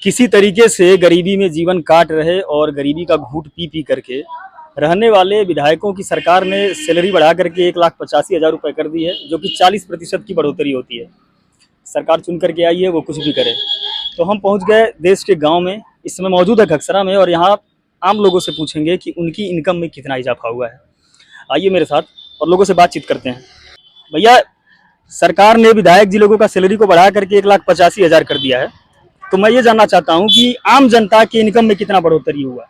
किसी तरीके से गरीबी में जीवन काट रहे और गरीबी का घूंट पी पी करके रहने वाले विधायकों की सरकार ने सैलरी बढ़ा करके 1,85,000 रुपये कर दी है, जो कि 40% की बढ़ोतरी होती है। सरकार चुन करके आई है, वो कुछ भी करे। तो हम पहुंच गए देश के गांव में, इस समय मौजूद है खगसरा में, और यहाँ आम लोगों से पूछेंगे कि उनकी इनकम में कितना इजाफा हुआ है। आइए मेरे साथ और लोगों से बातचीत करते हैं। भैया, सरकार ने विधायक जी लोगों का सैलरी को बढ़ा करके 1,85,000 कर दिया है, तो मैं ये जानना चाहता हूँ कि आम जनता की इनकम में कितना बढ़ोतरी हुआ।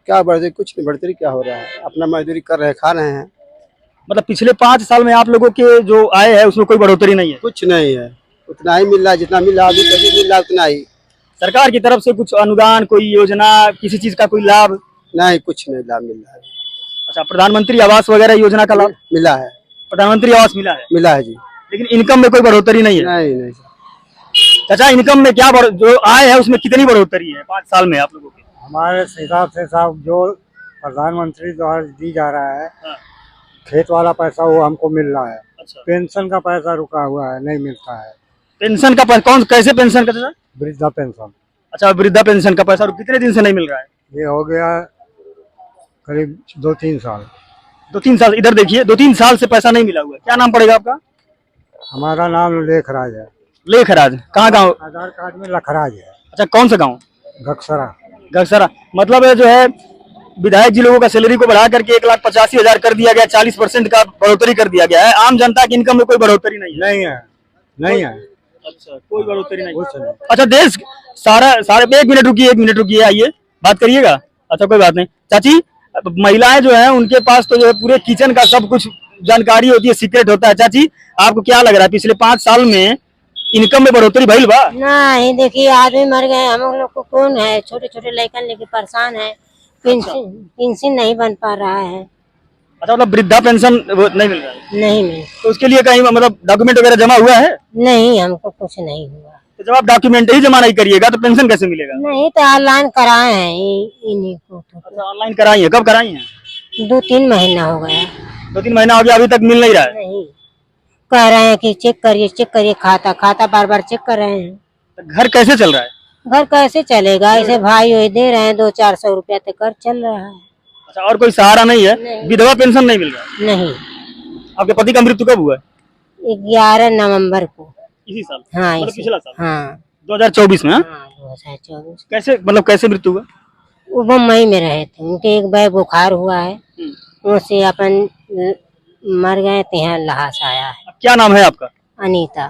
क्या बढ़ोतरी? कुछ नहीं, बढ़ोतरी क्या हो रहा है, अपना मजदूरी कर रहे, खा रहे हैं। मतलब पिछले 5 साल में आप लोगों के जो आय है उसमें कोई बढ़ोतरी नहीं है? कुछ नहीं है, उतना ही मिल रहा है जितना मिल रहा है, अभी तक मिल रहा है उतना ही। सरकार की तरफ से कुछ अनुदान, कोई योजना, किसी चीज का कोई लाभ? नहीं, कुछ नहीं लाभ मिल रहा है। अच्छा, प्रधानमंत्री आवास वगैरह योजना का लाभ मिला है? प्रधानमंत्री आवास मिला है? मिला है जी। लेकिन इनकम में कोई बढ़ोतरी नहीं है? नहीं नहीं। चाचा, इनकम में क्या जो आय है उसमें कितनी बढ़ोतरी है 5 साल में आप लोगों की? हमारे हिसाब से साहब जो प्रधानमंत्री द्वारा दी जा रहा है, हाँ। खेत वाला पैसा वो हमको मिल रहा है। अच्छा। पेंशन का पैसा रुका हुआ है, नहीं मिलता है। पेंशन का पैसा कैसे पेंशन का चाचा? वृद्धा पेंशन। अच्छा, वृद्धा पेंशन का पैसा कितने दिन से नहीं मिल रहा है? ये हो गया करीब 2-3 साल। 2-3 साल? इधर देखिए, 2-3 साल से पैसा नहीं मिला हुआ है। क्या नाम पड़ेगा आपका? हमारा नाम लेखराज है। लेखराज? कहाँ गाँव? आधार कार्ड में लखराज है। अच्छा, कौन सा गाँव? घकसरा। घकसरा। मतलब जो है विधायक जी लोगों का सैलरी को बढ़ा करके 1,85,000 कर दिया गया, 40% का बढ़ोतरी कर दिया गया है। आम जनता की इनकम में कोई बढ़ोतरी नहीं है? नहीं है। अच्छा, कोई बढ़ोतरी नहीं। कुछ नहीं। अच्छा, देश सारा 1 मिनट रुकिए, आइए बात करिएगा। अच्छा, कोई बात नहीं। चाची, महिलाएं जो है उनके पास तो जो है पूरे किचन का सब कुछ जानकारी होती है, सीक्रेट होता है। चाची, आपको क्या लग रहा है पिछले 5 साल में इनकम में बढ़ोतरी भइल बा? नहीं, देखिए आदमी मर गए, हम लोग को कौन है, छोटे छोटे लड़कन लेके परेशान है। पेंशन नहीं बन पा रहा है। अच्छा, मतलब वृद्धा पेंशन नहीं मिल रहा है? नहीं मिल। तो उसके लिए कहीं मतलब डॉक्यूमेंट वगैरह जमा हुआ है? नहीं, हमको कुछ नहीं हुआ। तो जब आप डॉक्यूमेंट ही जमा नहीं करिएगा तो पेंशन कैसे मिलेगा? नहीं, तो ऑनलाइन कराए हैं इन्हीं को। अच्छा, ऑनलाइन कराई है? कब कराई है? 2-3 महीना हो गया। 2-3 महीना हो गया, अभी तक मिल नहीं रहा है? नहीं, कह रहे हैं कि चेक करिए, खाता बार बार चेक कर रहे हैं। तो घर कैसे चल रहा है? घर कैसे चलेगा? ऐसे भाई वही दे रहे हैं, 200-400 रुपया तक कर चल रहा है। अच्छा, और कोई सहारा नहीं है? नहीं। विधवा पेंशन नहीं मिल रहा है? नहीं। आपके पति का मृत्यु कब हुआ है? 11 नवंबर को। इसी साल? हाँ, मतलब पिछला साल? हाँ 2024 में? हाँ? 2024। कैसे, मतलब कैसे मृत्यु हुआ? वो मुंबई में रहे थे, उनके एक बार बुखार हुआ है, उनसे अपन मर गए थे। यहाँ लहास आया है। क्या नाम है आपका? अनीता।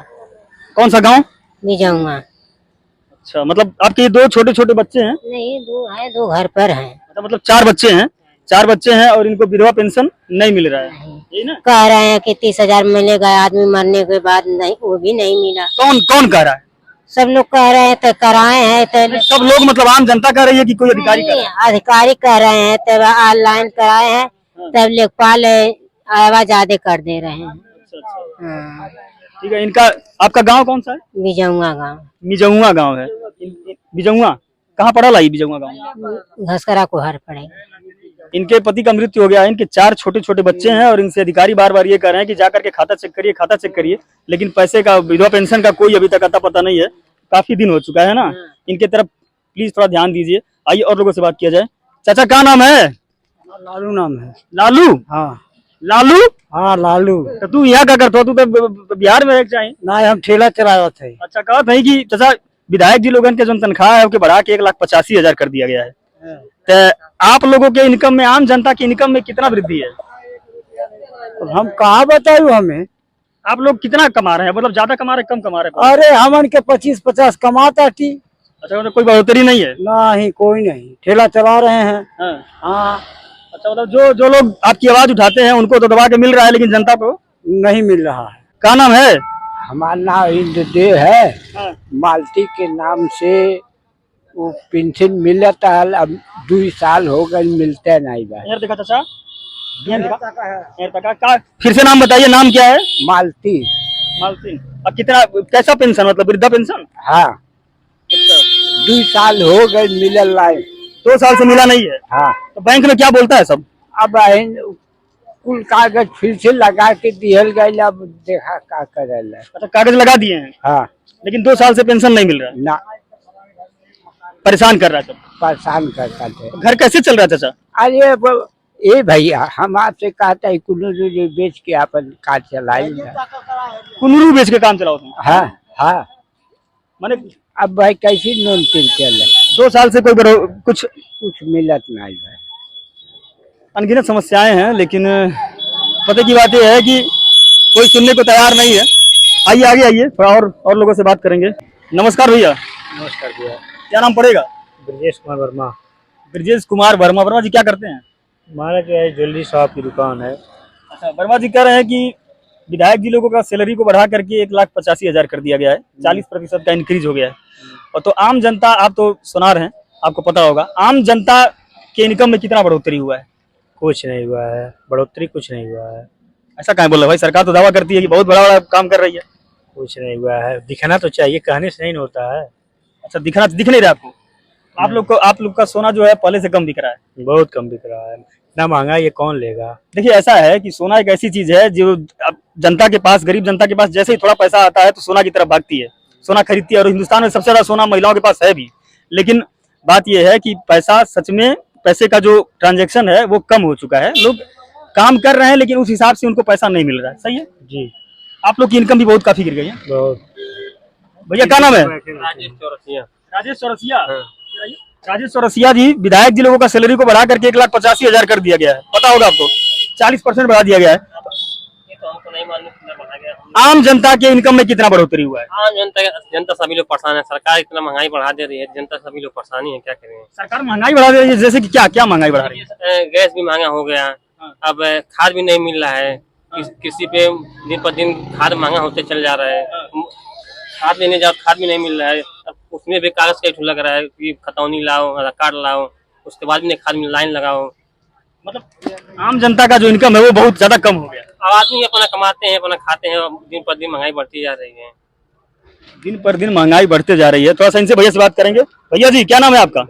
कौन सा गांव? बिजौआ। अच्छा, मतलब आपके 2 छोटे छोटे बच्चे हैं? नहीं, 2 है, 2 घर पर हैं। अच्छा, मतलब 4 बच्चे हैं। 4 बच्चे हैं और इनको विधवा पेंशन नहीं मिल रहा है, यही ना? कह रहे हैं कि 30,000 मिलेगा आदमी मरने के बाद, नहीं, वो भी नहीं मिला। कौन कौन कह रहा है? सब लोग कह रहे हैं, तो कराए हैं। तो सब लोग मतलब आम जनता कह रही है कि कोई अधिकारी कह रहा है? अधिकारी कह रहे हैं, तब ऑनलाइन कराए हैं, तब लेखपाल आवाज ज्यादा कर दे रहे हैं। हाँ। ठीक है। इनका, आपका गांव कौन सा है? बिजौआ गाँव। बिजौआ गांव है। बिजौआ कहाँ पड़ा लाई? बिजौआ गांव घसकरा को हर पड़ेगा। इनके पति का मृत्यु हो गया है, इनके 4 छोटे छोटे बच्चे हैं और इनसे अधिकारी बार बार ये कह रहे हैं कि जाकर के खाता चेक करिए, लेकिन पैसे का, विधवा पेंशन का कोई अभी तक अता पता नहीं है। काफी दिन हो चुका है ना। इनके तरफ प्लीज थोड़ा ध्यान दीजिए। आइए और लोगों से बात किया जाए। चाचा, क्या नाम है? लालू नाम है। लालू? हाँ। लालू? हाँ, लालू। तो तू यहाँ क्या करता? तू तो बिहार में चाहिए ना, हम ठेला चलाया थे। अच्छा, कहा था कि चाचा विधायक जी लोगन के जो तनख्वाह है उसके बढ़ा के 1,85,000 कर दिया गया है। तो आप लोगों के इनकम में, आम जनता की इनकम में कितना वृद्धि है? हम कहाँ बतायू हमें। आप लोग कितना कमा रहे हैं? मतलब ज्यादा कमा रहे, कम कमा रहे? अरे हमन के 25-50 कमाता थी। अच्छा, मतलब कोई बढ़ोतरी नहीं है? नहीं, कोई नहीं, ठेला चला रहे हैं। हाँ। हाँ। अच्छा, मतलब जो लोग आपकी आवाज उठाते हैं उनको तो दबा के मिल रहा है, लेकिन जनता को नहीं मिल रहा है। क्या नाम है? हमारा नाम इंद्रदेव है। हाँ। मालती के नाम से वो पेंशन मिल जाता है। अब 2 साल हो गए, मिलते नहीं बा। यार देखा चाचा, यार का फिर से नाम बताइए, नाम क्या है? मालती। मालती। अब कितना, कैसा पेंशन, मतलब वृद्धा पेंशन? हाँ। अच्छा, 2 साल हो गए मिलल लाई। 2 साल से मिला नहीं है? हाँ। तो बैंक में क्या बोलता है सब? अब कुल कागज फिर से लगा के दिहल गए, अब देखा का करे। अच्छा, कागज लगा दिए हैं? हाँ। लेकिन 2 साल से पेंशन नहीं मिल रहा है? ना। परेशान कर रहा है सब। परेशान करता थे। घर कैसे चल रहा है चाचा? अरे ए भैया, हम आपसे कहते हैं कुल्लू बेच के अपन कार चलाई। कुनरू बेच के काम चलाओ तुम? हाँ हाँ। माने अब भाई कैसी नून तिल चले, 2 साल से कोई कुछ कुछ मिलत नहीं भाई। अनगिनत समस्याएं हैं, लेकिन पता की बात यह है कि कोई सुनने को तैयार नहीं है। आइए आगे आइए, थोड़ा और लोगों से बात करेंगे। नमस्कार भैया। नमस्कार भैया। क्या नाम पड़ेगा? ब्रजेश कुमार वर्मा। ब्रजेश कुमार वर्मा। वर्मा जी क्या करते हैं? हमारा जो है ज्वेलरी शॉप की दुकान है। अच्छा, वर्मा जी कह रहे हैं कि विधायक जी लोगों का सैलरी को बढ़ा करके 1,85,000 कर दिया गया है, 40% का इंक्रीज हो गया है। और तो आम जनता, आप तो सुनार हैं, आपको पता होगा आम जनता के इनकम में कितना बढ़ोतरी हुआ है? कुछ नहीं हुआ है, बढ़ोतरी कुछ नहीं हुआ है। ऐसा कहाँ बोल रहा है भाई? सरकार तो दावा करती है कि बहुत बड़ा बड़ा काम कर रही है। कुछ नहीं हुआ है, दिखना तो चाहिए, कहने से नहीं होता है। अच्छा, दिख नहीं रहा आपको? आप लोग का सोना जो है पहले से कम दिख रहा है। बहुत कम बिक रहा है, इतना महंगा ये कौन लेगा। देखिए, ऐसा है कि सोना एक ऐसी चीज है जो अब जनता के पास, गरीब जनता के पास जैसे ही थोड़ा पैसा आता है तो सोना की तरफ भागती है, सोना खरीदती है। और हिंदुस्तान में सबसे ज्यादा सोना महिलाओं के पास है भी। लेकिन बात यह है कि पैसा सच में, पैसे का जो ट्रांजैक्शन है वो कम हो चुका है। लोग काम कर रहे हैं लेकिन उस हिसाब से उनको पैसा नहीं मिल रहा है। सही है जी। आप लोग की इनकम भी बहुत काफी गिर गई है। बहुत। भैया क्या नाम है? राजेश चौरसिया। राजेश चौरसिया। राजेश चौरसिया जी, विधायक जी लोगों का सैलरी को बढ़ा करके 1,85,000 कर दिया गया है। पता होगा आपको, 40% बढ़ा दिया गया है। ये तो हमको नहीं मालूम कितना बढ़ा गया। आम जनता के इनकम में कितना बढ़ोतरी हुआ है? आम जनता सभी लोग परेशान है। सरकार इतना महंगाई बढ़ा दे रही है, जनता सभी लोग परेशानी है, क्या करें। सरकार महंगाई बढ़ा रही है, जैसे कि क्या क्या महंगाई बढ़ा रही है? गैस भी महंगा हो गया, अब खाद भी नहीं मिल रहा है। किसी पे दिन पर दिन खाद महंगा होते चल जा रहा है। खाद लेने जाओ, खाद भी नहीं मिल रहा है। अब उसमें भी कागज का लग रहा है कि खतौनी लाओ, आधार कार्ड लाओ, उसके बाद में खाद में लाइन लगाओ। मतलब आम जनता का जो इनकम है वो बहुत ज्यादा कम हो गया। अब आदमी अपना कमाते हैं, अपना खाते हैं, दिन पर दिन महंगाई बढ़ती जा रही है। दिन पर दिन महंगाई बढ़ते जा रही है। थोड़ा सा इनसे भैया से बात करेंगे। भैया जी क्या नाम है आपका?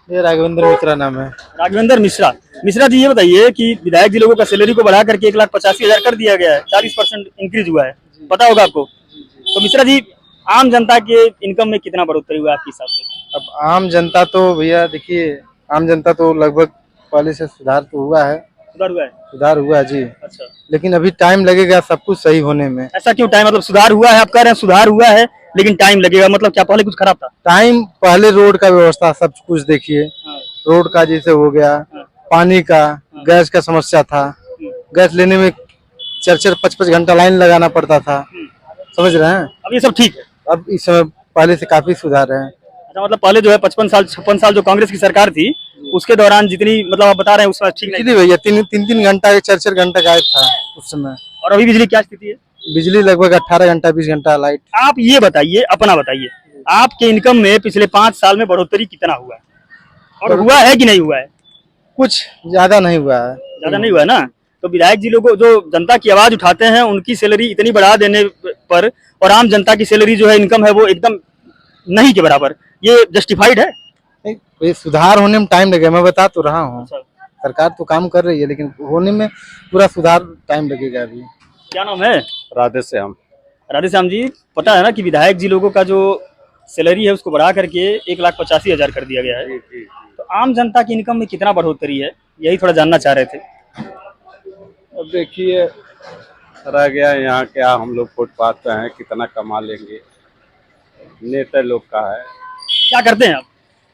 ये राघवेंद्र मिश्रा नाम है। राघवेंद्र मिश्रा। मिश्रा जी ये बताइए कि विधायक जी लोगों का सैलरी को बढ़ा करके 1,85,000 कर दिया गया है, 40% इंक्रीज हुआ है, पता होगा आपको। तो मिश्रा जी, आम जनता के इनकम में कितना बढ़ोतरी हुआ है आपके हिसाब से? अब आम जनता तो भैया देखिए, आम जनता तो लगभग पहले से सुधार तो हुआ है। सुधार हुआ है? सुधार हुआ है जी। अच्छा, लेकिन अभी टाइम लगेगा सब कुछ सही होने में। ऐसा क्यों टाइम? मतलब सुधार हुआ है, आप कह रहे हैं सुधार हुआ है लेकिन टाइम लगेगा, मतलब क्या पहले कुछ खराब था? टाइम पहले रोड का व्यवस्था सब कुछ देखिए, रोड का जैसे हो गया, पानी का, गैस का समस्या था। गैस लेने में 4-4, 5-5 घंटा लाइन लगाना पड़ता था, समझ रहे हैं। अब ये सब ठीक है? अब इस समय पहले से काफी सुधार है। अच्छा, मतलब पहले जो है 55 साल 56 साल जो कांग्रेस की सरकार थी उसके दौरान जितनी, मतलब आप बता रहे हैं उसमें ठीक नहीं बिजली भैया 3-3 घंटा 4-4 घंटा गायब था उस समय। और अभी बिजली क्या स्थिति है? बिजली लगभग 18 घंटा 20 घंटा लाइट। आप ये बताइए, अपना बताइए, आपके इनकम में पिछले 5 साल में बढ़ोतरी कितना हुआ है और हुआ है कि नहीं हुआ है? कुछ ज्यादा नहीं हुआ है। ज्यादा नहीं हुआ है ना। तो विधायक जी लोगों, जो जनता की आवाज उठाते हैं, उनकी सैलरी इतनी बढ़ा देने पर और आम जनता की सैलरी जो है, इनकम है, वो एकदम नहीं के बराबर, ये जस्टिफाइड है? ये सुधार होने में टाइम लगेगा, मैं बता तो रहा हूँ। सरकार तो काम कर रही है लेकिन होने में पूरा सुधार टाइम लगेगा अभी। क्या नाम है? राधेश्याम। राधेश्याम जी, पता है ना कि विधायक जी लोगों का जो सैलरी है उसको बढ़ा करके 1,85,000 कर दिया गया है। तो आम जनता की इनकम में कितना बढ़ोतरी है, यही थोड़ा जानना चाह रहे थे। अब देखिए, रह गया यहाँ क्या, हम लोग फुटपाथ पे हैं, कितना कमा लेंगे। नेता लोग का है। क्या करते हैं आप?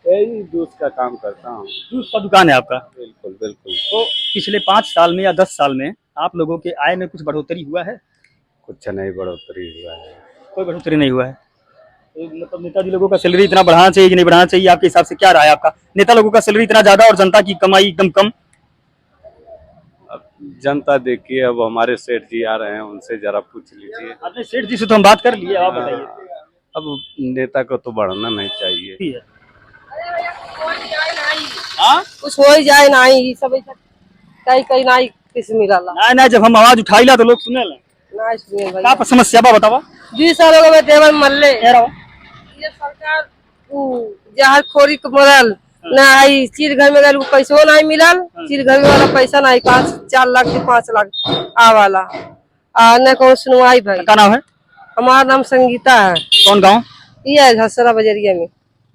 यही दूध का काम करता हूँ। दूध का दुकान है आपका? बिल्कुल बिल्कुल। तो पिछले 5 साल में या 10 साल में आप लोगों के आय में कुछ बढ़ोतरी हुआ है? कुछ नहीं बढ़ोतरी हुआ है। कोई बढ़ोतरी नहीं हुआ है। तो मतलब नेताजी लोगों का सैलरी इतना बढ़ाना चाहिए कि नहीं बढ़ाना चाहिए, आपके हिसाब से क्या राय है आपका? नेता लोगों का सैलरी इतना ज्यादा और जनता की कमाई एकदम कम। अब जनता देखिए, अब हमारे सेठ जी आ रहे हैं, उनसे जरा पूछ लीजिए। अपने सेठ जी से तो हम बात कर लिए, आप बताइए। अब नेता को तो बढ़ना नहीं चाहिए। ठीक है। कुछ हो ही जाए नहीं, सब कहीं कहीं नहीं किसी मिलला नहीं नहीं, जब हम आवाज उठाइला तो लोग सुने ला। नहीं सुने भाई। का समस्या बा बतावा? 20 साल हो गए देवर मरले। ये सरकार जहाज खोरी के मरल ना, आई चीज घर में गए पैसो नहीं मिलल, चीज घर में वाला पैसा नहीं, 4 लाख से 5 लाख आवाला न कौन सुनवाई भाई। क्या नाम है? हमारा नाम संगीता है। कौन गाँव? ये है झसरा बजरिया में।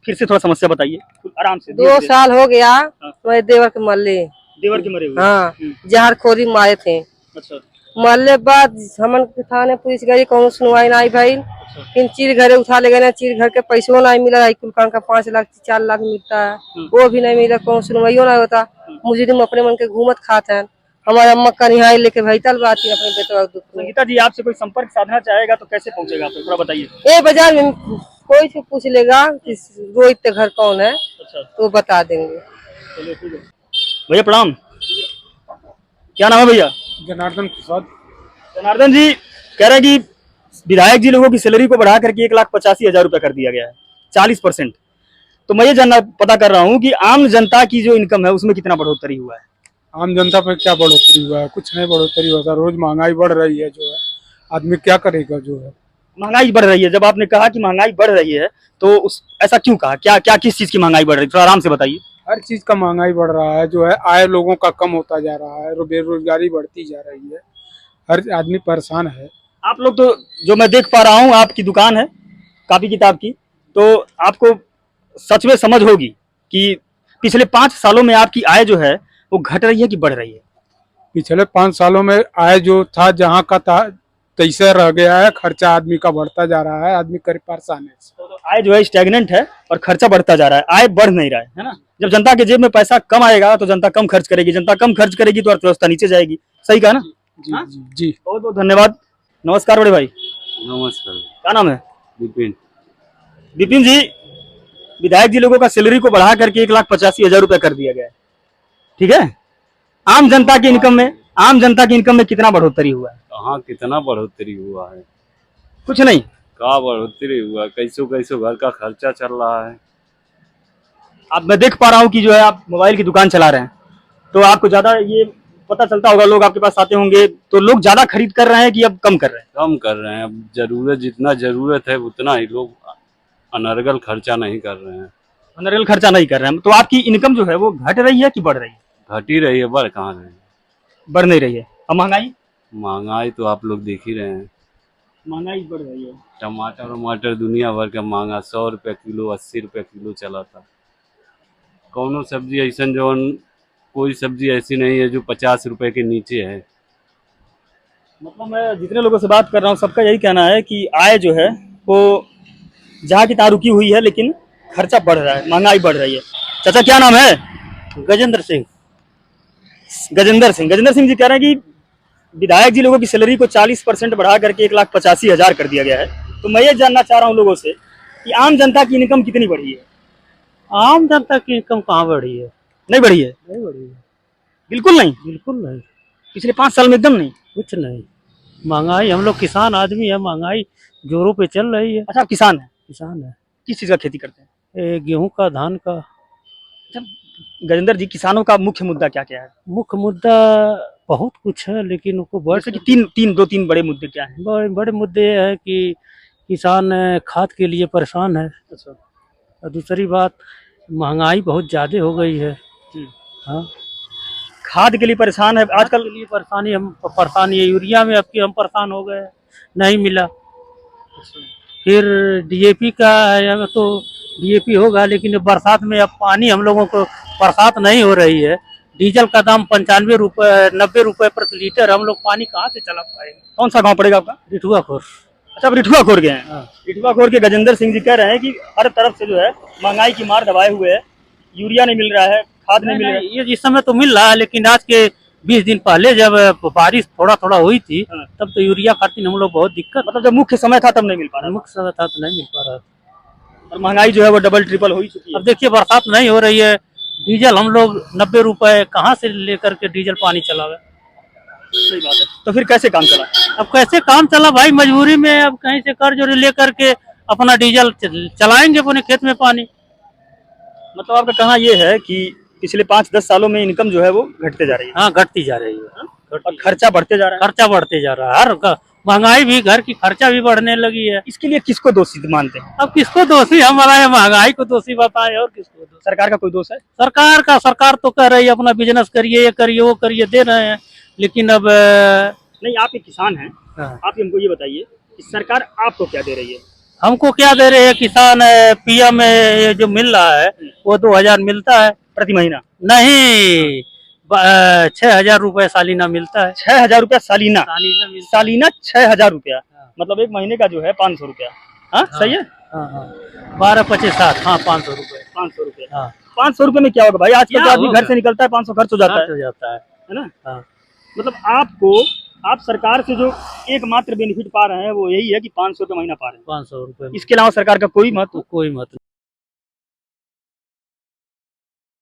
फिर से थोड़ा समस्या बताइए आराम से। 2 साल हो गया मेरे देवर के मरले। देवर के मरे हुए। हाँ, जहर खोरी मारे थे। अच्छा। मरले बाद हमन के थाने पुलिस गई, कौन सुनवाई नहीं भाई। फिर चीर घरे उठा ले गए, चीर घर के पैसों नहीं मिला है, कुल का 5 लाख 4 लाख मिलता है, वो भी नहीं मिला, कौन सुनवाइयो नहीं होता। मुजरिम अपने मन के घूमत खाते हैं। हमारे अम्मा का निहाई लेके भैतल बाती अपने बेटवा दुख में। संगीता जी आपसे कोई संपर्क साधना चाहेगा तो कैसे पहुंचेगा आप थोड़ा बताइए। ये बाजार में कोई से पूछ लेगा कि रोहित के घर कौन है, अच्छा तो बता देंगे। चलिए ठीक है। भैया प्रणाम, क्या नाम है भैया? जनार्दन प्रसाद। जनार्दन जी कह रहे हैं कि विधायक जी लोगों की सैलरी को बढ़ा करके 1,85,000 रुपया कर दिया गया है, 40%। तो मैं ये जानना पता कर रहा हूँ कि आम जनता की जो इनकम है उसमें कितना बढ़ोतरी हुआ है? आम जनता पे क्या बढ़ोतरी हुआ है? कुछ नहीं बढ़ोतरी होता, रोज महंगाई बढ़ रही है जो है, आदमी क्या करेगा जो है। महंगाई बढ़ रही है, जब आपने कहा कि महंगाई बढ़ रही है तो उस ऐसा क्यों कहा? क्या क्या किस चीज की महंगाई बढ़ रही है, थोड़ा आराम से बताइए। हर चीज का महंगाई बढ़ रहा है जो है, आय लोगों का कम होता जा रहा है, बेरोजगारी बढ़ती जा रही है, हर आदमी परेशान है। आप लोग तो जो मैं देख पा रहा हूँ आपकी दुकान है कापी किताब की, तो आपको सच में समझ होगी कि पिछले 5 सालों में आपकी आय जो है वो घट रही है कि बढ़ रही है? पिछले 5 सालों में आय जो था जहाँ का था तैसे रह गया है, खर्चा आदमी का बढ़ता जा रहा है, आदमी कर परेशान है। तो आय जो है स्टैग्नेंट है और खर्चा बढ़ता जा रहा है, आय बढ़ नहीं रहा है ना? जब जनता के जेब में पैसा कम आएगा तो जनता कम खर्च करेगी, जनता कम खर्च करेगी तो अर्थव्यवस्था नीचे जाएगी। सही कहा ना? जी जी जी। बहुत बहुत धन्यवाद। नमस्कार बड़े भाई। नमस्कार। क्या नाम है? विपिन। विपिन जी, विधायक जी लोगों का सैलरी को बढ़ा करके 1,85,000 रुपया कर दिया गया है, ठीक है? आम जनता की इनकम में कितना बढ़ोतरी हुआ है? कहाँ कितना बढ़ोतरी हुआ है? कुछ नहीं। कहाँ बढ़ोतरी हुआ? कैसो कैसो घर का खर्चा चल रहा है। अब मैं देख पा रहा हूँ कि जो है आप मोबाइल की दुकान चला रहे हैं, तो आपको ज्यादा ये पता चलता होगा, लोग आपके पास आते होंगे, तो लोग ज्यादा खरीद कर रहे हैं कि अब कम कर रहे हैं? कम कर रहे हैं, अब जरूरत जितना जरूरत है उतना ही, लोग अनर्गल खर्चा नहीं कर रहे हैं। अनर्गल खर्चा नहीं कर रहे हैं, तो आपकी इनकम जो है वो घट रही है कि बढ़ रही है? घट ही रही है, बढ़ कहाँ रही है? बढ़ नहीं रही है। अब महंगाई? महंगाई तो आप लोग देख ही रहे हैं, महंगाई बढ़ रही है। टमाटर दुनिया भर का महंगा, 100 रुपये किलो, 80 रुपये किलो चला था। कौनो सब्जी ऐसा जो कोई सब्जी ऐसी नहीं है जो 50 रुपए के नीचे है। मतलब मैं जितने लोगों से बात कर रहा हूँ सबका यही कहना है कि आय जो है वो जहाँ की तहाँ रुकी हुई है, लेकिन खर्चा बढ़ रहा है, महंगाई बढ़ रही है। चाचा क्या नाम है? गजेंद्र सिंह। गजेंद्र सिंह जी कह रहे हैं कि विधायक जी लोगों की सैलरी को 40% बढ़ा करके 1,85,000 कर दिया गया है। तो मैं ये जानना चाह रहा हूँ लोगों से कि आम जनता की इनकम कितनी बढ़ी है? आम जनता की इनकम कहाँ बढ़ी है? नहीं बढ़ी है? नहीं बढ़ी है, बिल्कुल नहीं? बिल्कुल नहीं। पिछले 5 साल में एकदम नहीं? कुछ नहीं। महंगाई, हम लोग किसान आदमी है, महंगाई जोरों पे चल रही है। अच्छा आप किसान हैं? किसान है। किस चीज का खेती करते हैं? गेहूं का, धान का। अच्छा गजेंद्र जी, किसानों का मुख्य मुद्दा क्या क्या है? मुख्य मुद्दा बहुत कुछ है, लेकिन उनको जैसे कि दो तीन बड़े मुद्दे क्या हैं? बड़े मुद्दे ये है कि किसान खाद के लिए परेशान है। अच्छा। और दूसरी बात, महंगाई बहुत ज्यादा हो गई है। हाँ, खाद के लिए परेशान है आजकल? के लिए परेशानी है, यूरिया में अब की हम परेशान हो गए, नहीं मिला। फिर डीएपी का है, तो डीएपी होगा, लेकिन बरसात में अब पानी हम लोगों को, बरसात नहीं हो रही है, डीजल का दाम 95 रुपए 90 रुपए प्रति लीटर, हम लोग पानी कहाँ से चला पाएंगे? कौन सा गांव पड़ेगा आपका? रिठुआ खोर। अच्छा, रिठुआ खोर गए हैं। रिठुआ खोर के गजेंद्र सिंह जी कह रहे हैं कि हर तरफ से जो है महंगाई की मार दबाए हुए है, यूरिया नहीं मिल रहा है, खाद नहीं मिल रहा है। ये इस समय तो मिल रहा है, लेकिन आज के 20 दिन पहले जब बारिश थोड़ा थोड़ा हुई थी, तब तो यूरिया खाती हम लोग बहुत दिक्कत। मतलब जब मुख्य समय था तब नहीं मिल पा रहा? मुख्य समय था तो नहीं मिल पा रहा, और महंगाई जो है वो डबल ट्रिपल हो ही चुकी है। अब देखिए बरसात नहीं हो रही है, डीजल हम लोग 90 रुपए कहाँ से लेकर के डीजल पानी चलावे? सही बात है। तो फिर कैसे काम चला? अब कैसे काम चला भाई, मजबूरी में अब कहीं से कर्ज लेकर के अपना डीजल चलाएंगे अपने खेत में पानी। मतलब आपका कहना ये है कि पिछले 5-10 सालों में इनकम जो है वो घटते जा रही है? हाँ, घटती जा रही है। और खर्चा बढ़ते जा रहा है? खर्चा बढ़ते जा रहा है, हर महंगाई भी, घर की खर्चा भी बढ़ने लगी है। इसके लिए किसको दोषी मानते हैं? अब किसको दोषी हमारा है, महंगाई को दोषी बताएं और किसको दोषी? सरकार का कोई दोष है? सरकार तो कह रही है अपना बिजनेस करिए, ये करिए वो करिए, दे रहे हैं, लेकिन अब नहीं, आप एक किसान हैं, आप हमको ये बताइए कि सरकार आपको क्या दे रही है? हमको क्या दे रहे हैं किसान, पीएम ये जो मिल रहा है वो 2000 मिलता है प्रति महीना? नहीं, 6000 रुपए सालीना मिलता है। 6000 रुपया सालीना? सालीना मिलता सालीना 6000 रुपया, मतलब एक महीने का जो है 500 रुपया। हाँ सही है। हाँ 12-25-7, हाँ 500 रुपए। 500 रुपया। हाँ 500 रुपये में क्या होगा भाई? आजकल तो क्या आदमी होगा? घर से निकलता है 500 खर्च हो जाता हो जाता है ना? हाँ। मतलब आप सरकार से जो एकमात्र बेनिफिट पा रहे हैं वो यही है कि 500 रुपये महीना पा रहे हैं। 500 रुपए, इसके अलावा सरकार का कोई महत्व? कोई मत